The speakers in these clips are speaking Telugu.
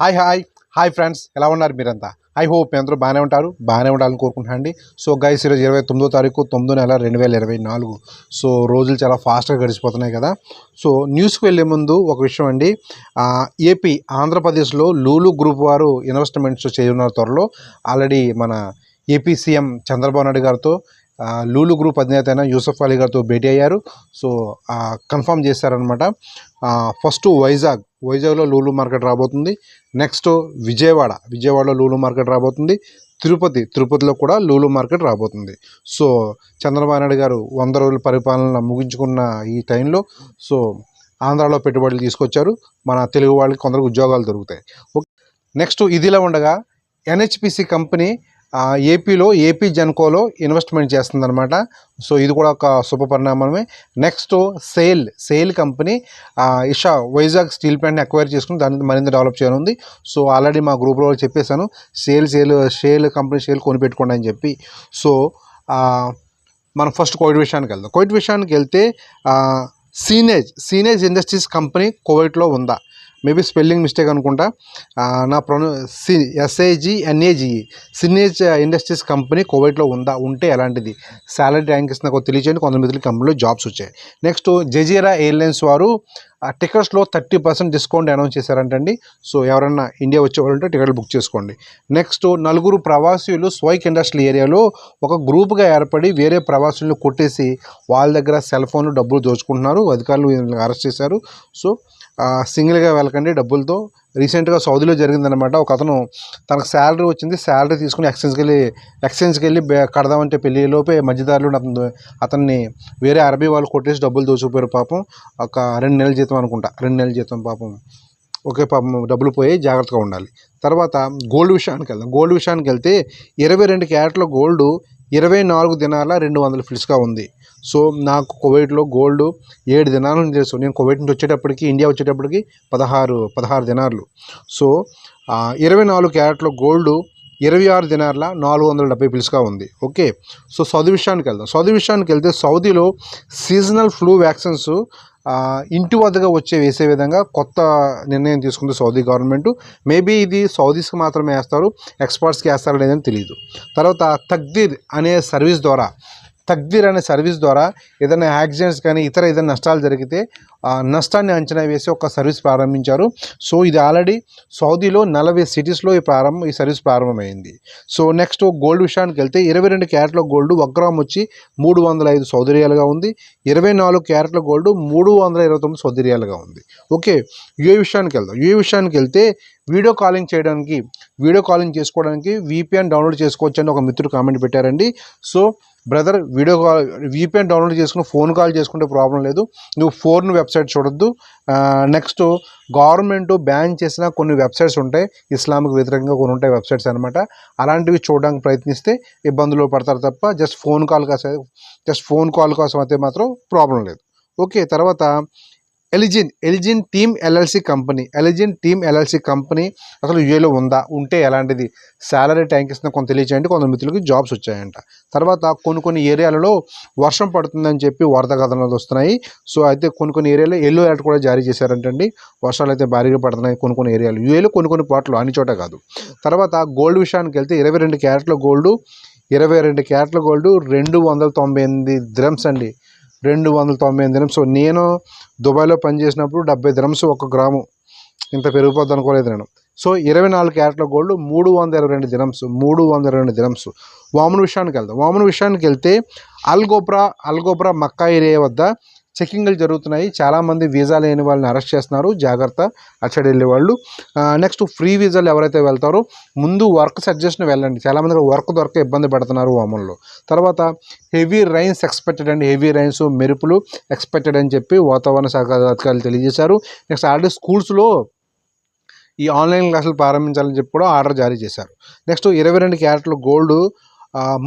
హాయ్ హాయ్ హాయ్ ఫ్రెండ్స్, ఎలా ఉన్నారు మీరంతా? ఐ హోప్ మీ అందరూ బాగానే ఉండాలని కోరుకుంటున్నాను అండి. సో గైస్, ఈరోజు 29వ తారీఖు 9వ నెల 2024. సో రోజులు చాలా ఫాస్ట్గా గడిచిపోతున్నాయి కదా. సో న్యూస్కి వెళ్ళే ముందు ఒక విషయం అండి. ఏపీ ఆంధ్రప్రదేశ్లో లూలు గ్రూప్ వారు ఇన్వెస్ట్మెంట్స్ చేయనున్న త్వరలో. ఆల్రెడీ మన ఏపీ సీఎం చంద్రబాబు నాయుడు గారితో లూలు గ్రూప్ అధినేత అయిన యూసఫ్ అలీ గారితో భేటీ అయ్యారు. సో కన్ఫర్మ్ చేశారనమాట. ఫస్ట్ వైజాగ్లో లూలు మార్కెట్ రాబోతుంది. నెక్స్ట్ విజయవాడలో లూలు మార్కెట్ రాబోతుంది. తిరుపతిలో కూడా లూలు మార్కెట్ రాబోతుంది. సో చంద్రబాబు నాయుడు గారు 100 రోజుల పరిపాలన ముగించుకున్న ఈ టైంలో సో ఆంధ్రాలో పెట్టుబడులు తీసుకొచ్చారు. మన తెలుగు వాళ్ళకి కొందరికి ఉద్యోగాలు దొరుకుతాయి. నెక్స్ట్ ఇదిలా ఉండగా ఎన్హెచ్పిసి కంపెనీ ఏపీ జెన్కోలో ఇన్వెస్ట్మెంట్ చేస్తుందన్నమాట. సో ఇది కూడా ఒక శుభ పరిణామమే. Next SAIL company Vizag steel ప్లాంట్ని అక్వైర్ చేసుకుని దాన్ని మరింత డెవలప్ చేయనుంది. సో ఆల్రెడీ మా గ్రూప్లో చెప్పేశాను, సేల్ కంపెనీ కొనిపెట్టుకోండి అని చెప్పి. సో మనం ఫస్ట్ కోవిడ్ విషయానికి వెళ్తే సీనేజ్ ఇండస్ట్రీస్ కంపెనీ కువైట్లో ఉందా? మేబీ స్పెల్లింగ్ మిస్టేక్ అనుకుంటా. నా SAGNAGE సినేజ్ ఇండస్ట్రీస్ కంపెనీ కువైట్లో ఉంటే ఎలాంటిది? శాలరీ ర్యాంక్స్ నాకు తెలియచేయండి. కొంతమంది కంపెనీలో జాబ్స్ వచ్చాయి. నెక్స్ట్ జజీరా ఎయిర్లైన్స్ వారు టికెట్స్లో 30% డిస్కౌంట్ అనౌన్స్ చేశారంటండి. సో ఎవరైనా ఇండియా వచ్చేవాళ్ళంటే టికెట్లు బుక్ చేసుకోండి. నెక్స్ట్ 4 ప్రవాసీలు స్వైక్ ఇండస్ట్రియల్ ఏరియాలో ఒక గ్రూప్గా ఏర్పడి వేరే ప్రవాసులను కొట్టేసి వాళ్ళ దగ్గర సెల్ ఫోన్లు డబ్బులు దోచుకుంటున్నారు. అధికారులు అరెస్ట్ చేశారు. సో సింగిల్గా వెళ్ళకండి డబ్బులతో. రీసెంట్గా సౌదీలో జరిగిందనమాట. ఒక అతను తనకు శాలరీ వచ్చింది, శాలరీ తీసుకుని ఎక్స్చేంజ్కి వెళ్ళి కడదామంటే పెళ్ళిలోపే మధ్యదారులు అతన్ని వేరే అరబీ వాళ్ళు కొట్టేసి డబ్బులు దోచుకుపోయారు. పాపం ఒక 2 నెలల జీతం అనుకుంటా, 2 నెలల జీతం పాపం. పాపం డబ్బులు పోయి జాగ్రత్తగా ఉండాలి. తర్వాత గోల్డ్ విషయానికి వెళ్తే 22 క్యారెట్ల గోల్డ్ 24 దినాల 200 ఫిల్స్గా ఉంది. సో నాకు కువైట్లో గోల్డ్ 7 దినాల నుంచి తెలుసు. నేను కువైట్ నుంచి ఇండియా వచ్చేటప్పటికి 16 దినార్లు. సో 24 క్యారెట్ల గోల్డ్ 26 దినార్ల 470 ఫిల్స్గా ఉంది. ఓకే. సో సౌదీ విషయానికి వెళ్తే సౌదీలో సీజనల్ ఫ్లూ వ్యాక్సిన్స్ ఇంటి వద్దగా వేసే విధంగా కొత్త నిర్ణయం తీసుకుంది సౌదీ గవర్నమెంట్. మేబీ ఇది సౌదీస్కి మాత్రమే వేస్తారు, ఎక్స్పర్ట్స్కి వేస్తారో లేదని తెలియదు. తర్వాత తక్దీర్ అనే సర్వీస్ ద్వారా ఏదైనా యాక్సిడెంట్స్ కానీ ఇతర ఏదైనా నష్టాలు జరిగితే నష్టాన్ని అంచనా వేసి ఒక సర్వీస్ ప్రారంభించారు. సో ఇది ఆల్రెడీ సౌదీలో 40 సిటీస్లో ఈ సర్వీస్ ప్రారంభమైంది. సో నెక్స్ట్ గోల్డ్ విషయానికి వెళ్తే 22 క్యారెట్ల గోల్డ్ 1 గ్రామ్ వచ్చి 305 సౌదీ రియాలుగా ఉంది. 24 క్యారెట్ల గోల్డ్ 329 సౌదీ రియాలుగా ఉంది. ఓకే. యూఏ విషయానికి వెళ్తే వీడియో కాలింగ్ చేసుకోవడానికి VPN డౌన్లోడ్ చేసుకోవచ్చు అని ఒక మిత్రుడు కామెంట్ పెట్టారండి. సో బ్రదర్, VPN డౌన్లోడ్ చేసుకుని ఫోన్ కాల్ చేసుకుంటే ప్రాబ్లం లేదు. నువ్వు ఫోన్ వెబ్సైట్ చూడొద్దు. నెక్స్ట్ గవర్నమెంట్ బ్యాన్ చేసిన కొన్ని వెబ్సైట్స్ ఉంటాయి, ఇస్లాంకి వ్యతిరేకంగా కొన్ని ఉంటాయి వెబ్సైట్స్ అనమాట. అలాంటివి చూడడానికి ప్రయత్నిస్తే ఇబ్బందులు పడతారు తప్ప జస్ట్ ఫోన్ కాల్ కోసం అయితే మాత్రం ప్రాబ్లం లేదు. ఓకే. తర్వాత ఎలిజిన్ టీమ్ LLC కంపెనీ అసలు యూఏలో ఉంటే ఎలాంటిది? శాలరీ ట్యాంక్ ఇస్తున్న కొంత తెలియచేయండి. కొంత మిత్రులకి జాబ్స్ వచ్చాయంట. తర్వాత కొన్ని ఏరియాలలో వర్షం పడుతుందని చెప్పి వరద కథనాలు వస్తున్నాయి. సో అయితే కొన్ని ఏరియాలో ఎల్లో అలర్ట్ కూడా జారీ చేశారంటండి. వర్షాలు అయితే భారీగా పడుతున్నాయి కొన్ని ఏరియాలు యూఏలో, కొన్ని పాటలు అన్ని చోట కాదు. తర్వాత గోల్డ్ విషయానికి వెళ్తే 22 క్యారెట్ల గోల్డ్ 298 దిరమ్స్ అండి. 298 దిరమ్స్. సో నేను దుబాయ్లో పనిచేసినప్పుడు 70 దిరమ్స్ 1 గ్రాము. ఇంత పెరిగిపోద్ది అనుకోలేదు నేను. సో 24 క్యారెట్ల గోల్డ్ 322 దిరమ్స్. వామన్ విషయానికి వెళ్తే అల్గోబ్రా మక్కా ఏరియా వద్ద చెకింగ్లు జరుగుతున్నాయి. చాలామంది వీసా లేని వాళ్ళని అరెస్ట్ చేస్తున్నారు, జాగ్రత్త అటు వెళ్ళే వాళ్ళు. నెక్స్ట్ ఫ్రీ వీసాలు ఎవరైతే వెళ్తారో ముందు వర్క్ సజెషన్ వెళ్ళండి. చాలామంది వర్క్ దొరక ఇబ్బంది పడుతున్నారు వామన్లో. తర్వాత హెవీ రైన్స్ మెరుపులు ఎక్స్పెక్టెడ్ అని చెప్పి వాతావరణ శాఖ అధికారులు తెలియజేశారు. నెక్స్ట్ ఆల్రెడీ స్కూల్స్లో ఈ ఆన్లైన్ క్లాసులు ప్రారంభించాలని చెప్పి కూడా ఆర్డర్ జారీ చేశారు. నెక్స్ట్ 22 క్యారెట్ల గోల్డ్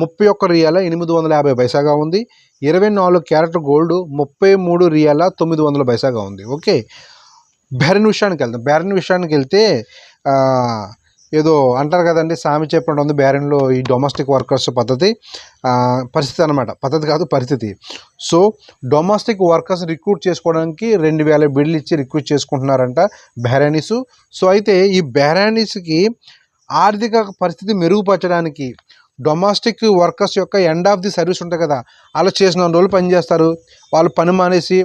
31 రియాల 850 పైసాగా ఉంది. 24 క్యారెట్ల గోల్డ్ 33 రియాల 900 పైసాగా ఉంది. ఓకే. బెహ్రెన్ విషయానికి వెళ్తే ఏదో అంటారు కదండి, సామె చెప్పినట్టు ఉంది బేరెన్లో ఈ డొమెస్టిక్ వర్కర్స్ పరిస్థితి అనమాట. పద్ధతి కాదు, పరిస్థితి. సో డొమెస్టిక్ వర్కర్స్ రిక్రూట్ చేసుకోవడానికి 2000 బిడ్లు ఇచ్చి రిక్రూట్ చేసుకుంటున్నారంట బెహ్రానీస్. సో అయితే ఈ బెహ్రానీస్కి ఆర్థిక పరిస్థితి మెరుగుపరచడానికి డొమెస్టిక్ వర్కర్స్ యొక్క ఎండ్ ఆఫ్ ది సర్వీస్ ఉంటుంది కదా, అలా చేసిన రోజులు పనిచేస్తారు. వాళ్ళు పని మానేసి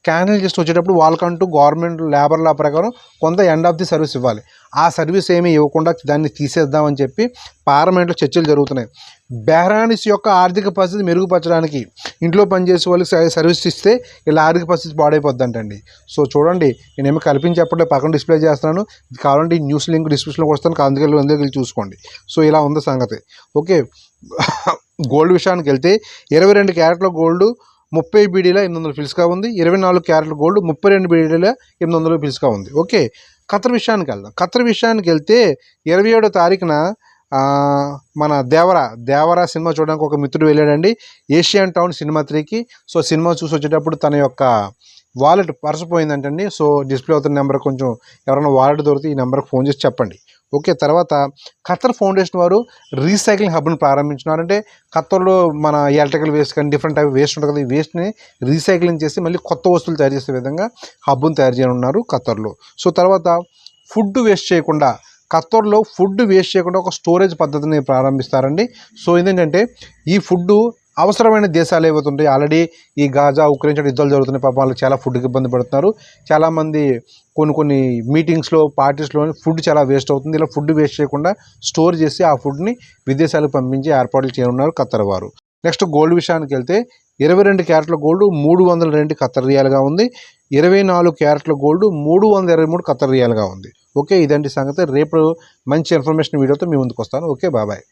క్యాన్సిల్ చేసి వచ్చేటప్పుడు వాళ్ళకంటూ గవర్నమెంట్ లేబర్ లా ప్రకారం కొంత ఎండ్ ఆఫ్ ది సర్వీస్ ఇవ్వాలి. ఆ సర్వీస్ ఏమీ ఇవ్వకుండా దాన్ని తీసేద్దామని చెప్పి పార్లమెంట్లో చర్చలు జరుగుతున్నాయి. బెహ్రానీస్ యొక్క ఆర్థిక పరిస్థితి మెరుగుపరచడానికి ఇంట్లో పనిచేసే వాళ్ళకి సర్వీస్ ఇస్తే ఇలా ఆర్థిక పరిస్థితి పాడైపోద్దంటండి. సో చూడండి, నేనేమో కల్పించి చెప్పట్లే, పక్కన డిస్ప్లే చేస్తున్నాను. కావాలంటే ఈ న్యూస్ లింక్ డిస్క్రిప్షన్లోకి వస్తాను, అందుకెళ్ళి చూసుకోండి. సో ఇలా ఉంది సంగతి. ఓకే, గోల్డ్ విషయానికి వెళ్తే 22 క్యారెట్ల గోల్డ్ 30 బీడీల 800 ఫిల్స్గా ఉంది. 24 క్యారెట్ల గోల్డ్ 32 బీడీల 800 ఫిల్స్గా ఉంది. ఓకే, ఖత్తర్ విషయానికి వెళ్దాం. ఖత్తర్ విషయానికి వెళ్తే 27వ తారీఖున మన దేవరా సినిమా చూడడానికి ఒక మిత్రుడు వెళ్ళాడండి ఏషియన్ టౌన్ సినిమా 3కి. సో సినిమా చూసి వచ్చేటప్పుడు తన యొక్క వాలెట్ పర్స్ పోయిందంటండి. సో డిస్ప్లే అవుతున్న నెంబర్ కొంచెం ఎవరైనా వాలెట్ దొరికితే ఈ నెంబర్కి ఫోన్ చేసి చెప్పండి. ఓకే, తర్వాత ఖత్తర్ ఫౌండేషన్ వారు రీసైక్లింగ్ హబ్ను ప్రారంభించినారంటే ఖత్తర్లో మన ఎలక్ట్రికల్ వేస్ట్ కానీ డిఫరెంట్ టైప్ వేస్ట్ ఉంటుంది కదా, ఈ వేస్ట్ని రీసైక్లింగ్ చేసి మళ్ళీ కొత్త వస్తువులు తయారు చేసే విధంగా హబ్ను తయారు చేయనున్నారు ఖత్తర్లో. సో తర్వాత ఫుడ్ వేస్ట్ చేయకుండా ఖత్తర్లో ఒక స్టోరేజ్ పద్ధతిని ప్రారంభిస్తారండి. సో ఏంటంటే ఈ ఫుడ్ అవసరమైన దేశాలు ఏవైతుంటాయి, ఆల్రెడీ ఈ గాజా ఉక్రెయిన్ యుద్ధాలు జరుగుతున్నాయి, పాపం వాళ్ళు చాలా ఫుడ్కి ఇబ్బంది పడుతున్నారు. చాలామంది కొన్ని మీటింగ్స్లో పార్టీస్లో ఫుడ్ చాలా వేస్ట్ అవుతుంది. ఇలా ఫుడ్ వేస్ట్ చేయకుండా స్టోర్ చేసి ఆ ఫుడ్ని విదేశాలకు పంపించి ఏర్పాట్లు చేయనున్నారు ఖత్తర్ వారు. నెక్స్ట్ గోల్డ్ విషయానికి వెళ్తే 22 క్యారెట్ల గోల్డ్ 302 ఖత్తర్ రియాల్గా ఉంది. 24 క్యారెట్ల గోల్డ్ 323 ఖత్తర్ రియాల్గా ఉంది. ఓకే, ఇదండి సంగతి. రేపు మంచి ఇన్ఫర్మేషన్ వీడియోతో మీ ముందుకు వస్తాను. Okay, bye.